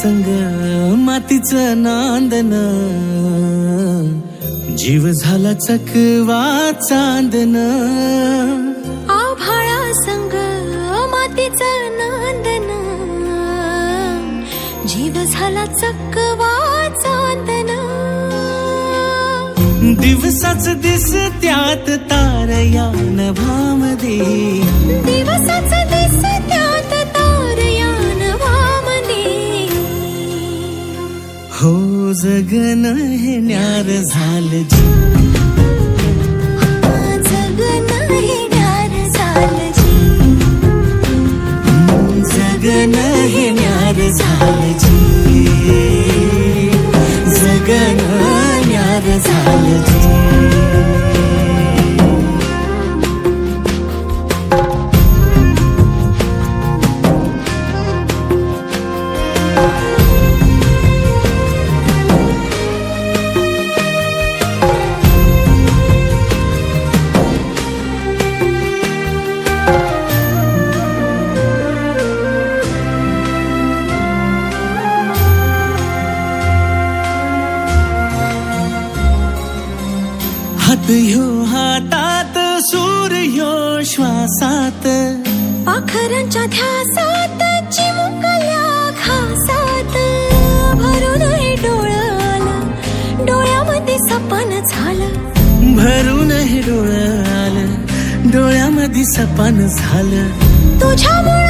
संग मातीचं नांदन, जीव झाला चकवा चांदन. आभाळा संग मातीचं नांदन, जीव झाला चकवा चांदन. दिवसाच दिसत्यात तारया नभामध्ये, दिवसाच दिसत्यात तारया नभामध्ये. हो जगन हे न्यार झालं जी, जगन हे न्यार झालं जी, जगन हे न्यार झालं जी, जगन न्यार झालं जी. हात ह्यो हातात, सूर ह्यो श्वासात, पाखरांच्या ध्यासात, चिमुकल्या घासात. भरून हे डोळं आलं, डोळ्यामध्ये सपन झालं. भरून हे डोळं आलं, डोळ्यामध्ये सपान झालं. तुझ्यामुळे